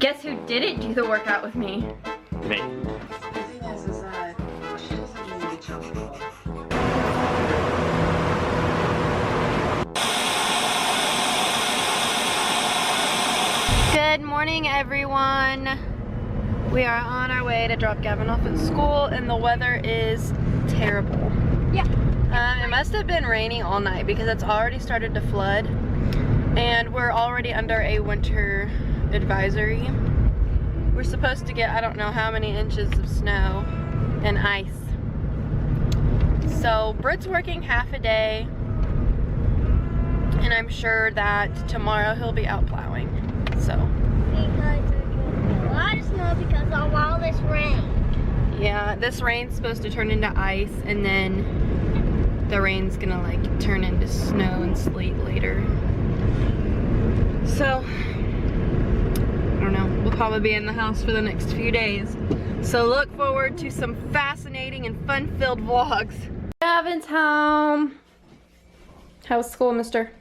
Guess who didn't do the workout with me? Me. The thing is that she doesn't really get chance to. Good morning, everyone. We are on our way to drop Gavin off at school, and the weather is terrible. Yeah. It must have been raining all night because it's already started to flood, and we're already under a winter advisory. We're supposed to get, I don't know how many inches of snow and ice. So Britt's working half a day, and I'm sure that tomorrow he'll be out plowing. So. Because there's going to be a lot of snow because of all this rain. Yeah, this rain's supposed to turn into ice, and then the rain's gonna like turn into snow and sleet later. So, I don't know, we'll probably be in the house for the next few days. So look forward to some fascinating and fun-filled vlogs. Gavin's home. How was school, mister?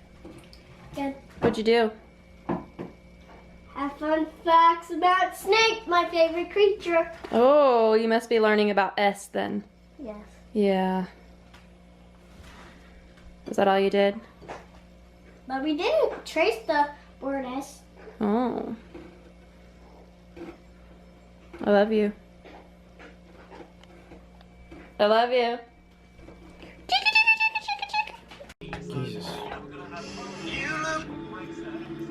Good. What'd you do? Have fun facts about snake, my favorite creature. Oh, you must be learning about S then. Yes. Yeah. Is that all you did? But we didn't trace the word S. Oh. I love you. I love you. Jesus.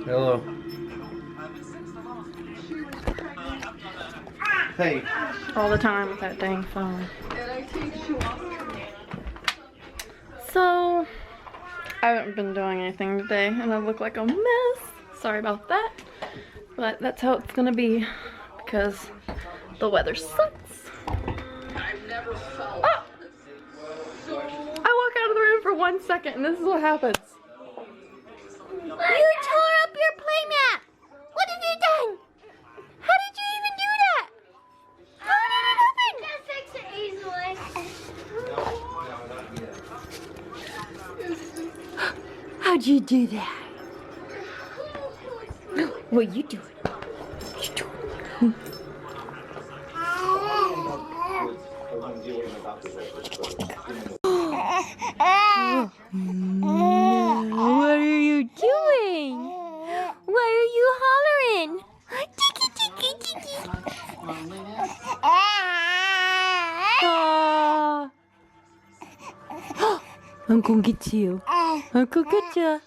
Hello. Hey. All the time with that dang phone. So, I haven't been doing anything today and I look like a mess. Sorry about that. But that's how it's gonna be because the weather sucks. Oh! I walk out of the room for 1 second and this is what happens. You tore up your playmat. What have you done? How did you even do that? How did it happen? Just fix it easily. How'd you do that? What you doing? You doing? What are you doing? Why are you hollering? Tiki tiki tiki. I'm gonna get you. I'm gonna get you.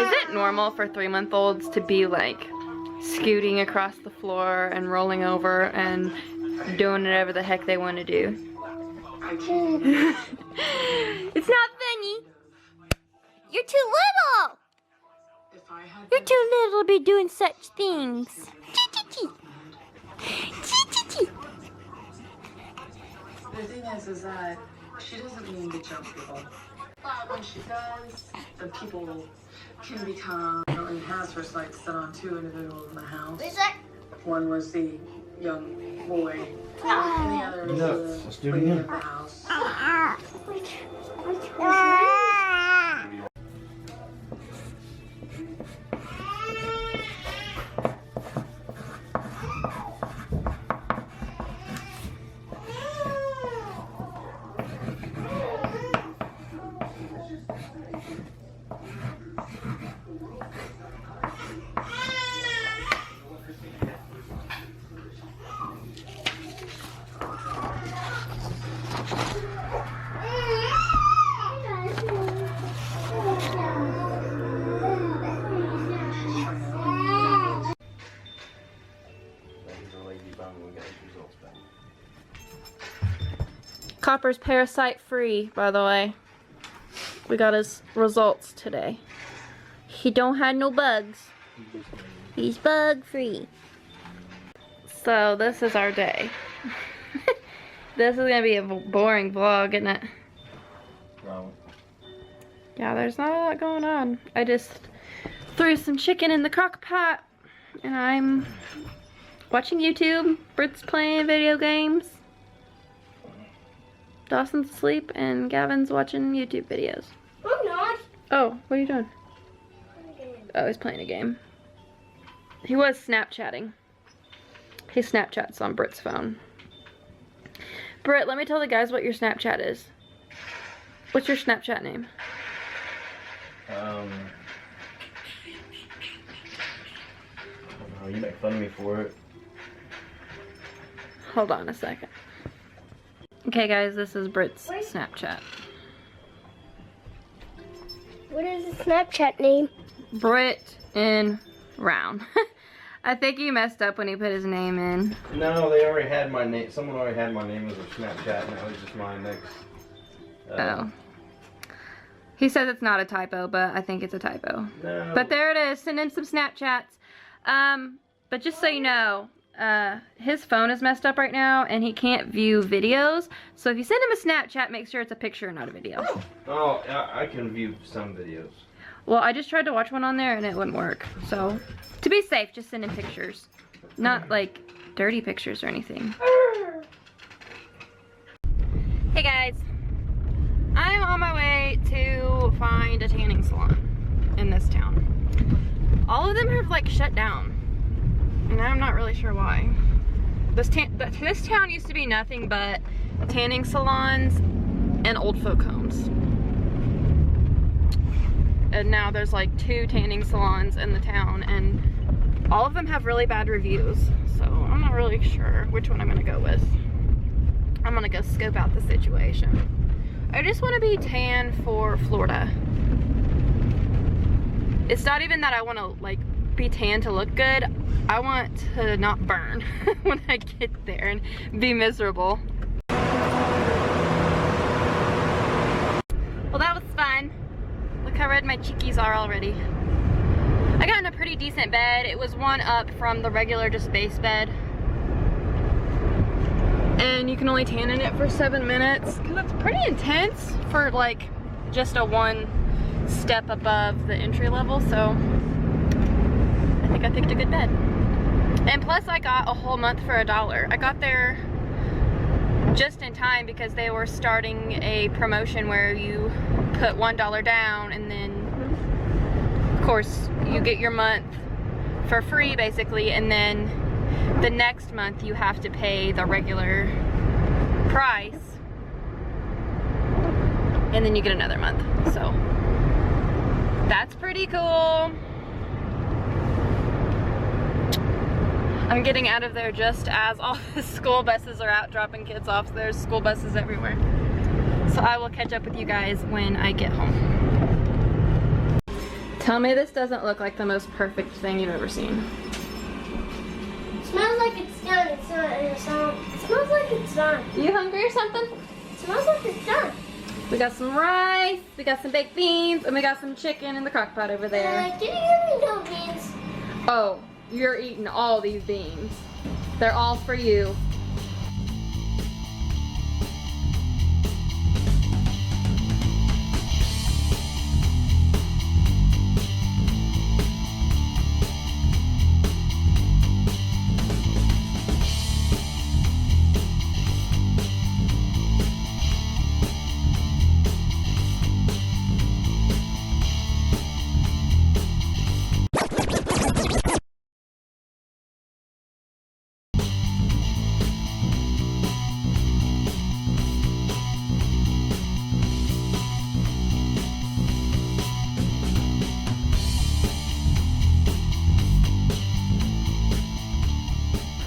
Is it normal for 3-month-olds to be like scooting across the floor and rolling over and doing whatever the heck they want to do? It's not funny. You're too little. You're too little to be doing such things. The thing is that she doesn't mean to jump people. But when she does, the people can become really has her sights set on 2 individuals in the house. Is that? One was the young boy, and the other was the lady in the house. Copper's parasite free, by the way. We got his results today. He don't have no bugs. He's bug free. So this is our day. This is gonna be a boring vlog, isn't it? Yeah, there's not a lot going on. I just threw some chicken in the crock pot and I'm watching YouTube. Britt's playing video games. Dawson's asleep and Gavin's watching YouTube videos. I'm not. Oh, Oh, what are you doing? Oh, he's playing a game. He was Snapchatting. He Snapchats on Britt's phone. Britt, let me tell the guys what your Snapchat is. What's your Snapchat name? You make fun of me for it. Hold on a second. Okay guys, this is Britt's Snapchat. What is the Snapchat name? Britt and Round. I think he messed up when he put his name in. No, they already had my name. Someone already had my name as a Snapchat, and that was just mine next. Oh. He says it's not a typo, but I think it's a typo. No. But there it is. Send in some Snapchats. But just so you know, his phone is messed up right now, and he can't view videos. So if you send him a Snapchat, make sure it's a picture, not a video. Oh, I can view some videos. Well, I just tried to watch one on there, and it wouldn't work. So, to be safe, just send in pictures. Not, like, dirty pictures or anything. Hey, guys. I'm on my way to find a tanning salon in this town. All of them have, like, shut down. And I'm not really sure why. This town used to be nothing but tanning salons and old folk homes. And now there's like 2 tanning salons in the town, and all of them have really bad reviews. So I'm not really sure which one I'm gonna go with. I'm gonna go scope out the situation. I just want to be tan for Florida. It's not even that I want to like be tan to look good. I want to not burn when I get there and be miserable. Well, that was fun. Look how red my cheekies are already. I got in a pretty decent bed. It was one up from the regular just base bed. And you can only tan in it for 7 minutes, because it's pretty intense for like just a 1 step above the entry level. So I think I picked a good bed. And plus I got a whole month for $1. I got there just in time because they were starting a promotion where you put $1 down, and then of course you get your month for free basically, and then the next month you have to pay the regular price, and then you get another month. So that's pretty cool. I'm getting out of there just as all the school buses are out dropping kids off. There's school buses everywhere. So I will catch up with you guys when I get home. Tell me this doesn't look like the most perfect thing you've ever seen. It smells like it's done. It's not. It smells like it's done. You hungry or something? It smells like it's done. We got some rice, we got some baked beans, and we got some chicken in the crock pot over there. Did you give me no beans? Oh, you're eating all these beans. They're all for you.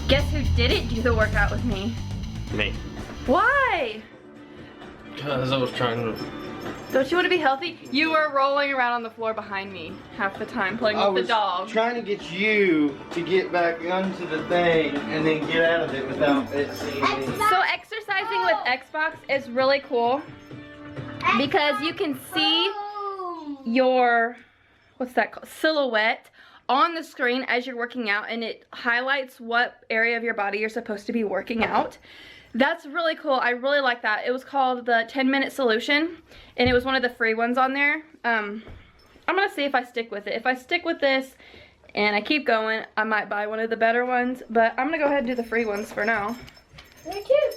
Guess who didn't do the workout with me? Me. Why? Because I was trying to... Don't you want to be healthy? You were rolling around on the floor behind me half the time playing with the dog. I was trying to get you to get back onto the thing and then get out of it without it seeing me. So exercising with Xbox is really cool because you can see your, what's that called, silhouette on the screen as you're working out, and it highlights what area of your body you're supposed to be working out. That's really cool. I really like that. It was called the 10-minute solution, and it was one of the free ones on there. I'm gonna see if I stick with it. If I stick with this and I keep going, I might buy one of the better ones, but I'm gonna go ahead and do the free ones for now. Me too.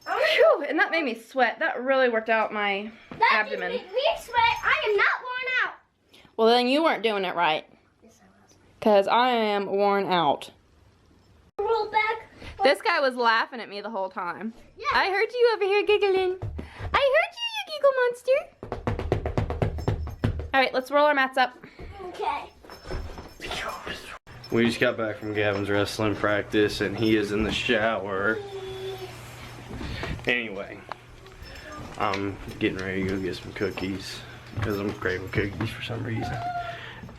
Whew, and that made me sweat. That really worked out my abdomen. That didn't make me sweat. I am not worn out. Well, then you weren't doing it right. Yes, I was. Because I am worn out. Roll back. This guy was laughing at me the whole time. Yeah. I heard you over here giggling. I heard you, you giggle monster. All right, let's roll our mats up. Okay. We just got back from Gavin's wrestling practice and he is in the shower. Anyway, I'm getting ready to go get some cookies because I'm craving cookies for some reason.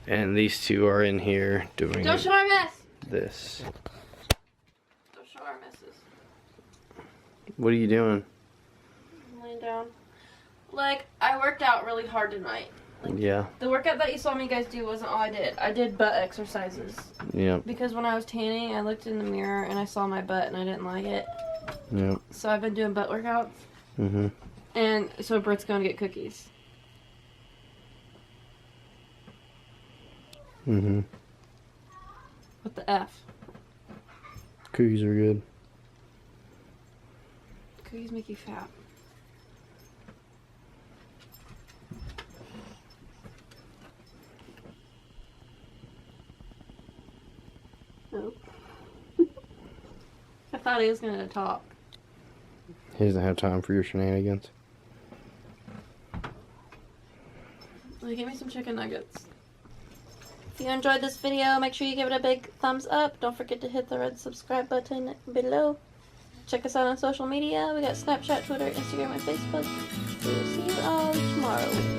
And these two are in here doing Don't show our mess. this. Don't show our messes. What are you doing? I'm laying down. Like, I worked out really hard tonight. Yeah, The workout that you saw me guys do wasn't all I did. I did butt exercises. yeah, Because when I was tanning, I looked in the mirror and I saw my butt and I didn't like it. yeah. So I've been doing butt workouts. Mhm. And so Britt's going to get cookies. Mhm. What the F? Cookies are good. Cookies make you fat. Oh. I thought he was going to talk. He doesn't have time for your shenanigans. Well, give me some chicken nuggets. If you enjoyed this video, make sure you give it a big thumbs up. Don't forget to hit the red subscribe button below. Check us out on social media. We got Snapchat, Twitter, Instagram, and Facebook. We will see you all tomorrow.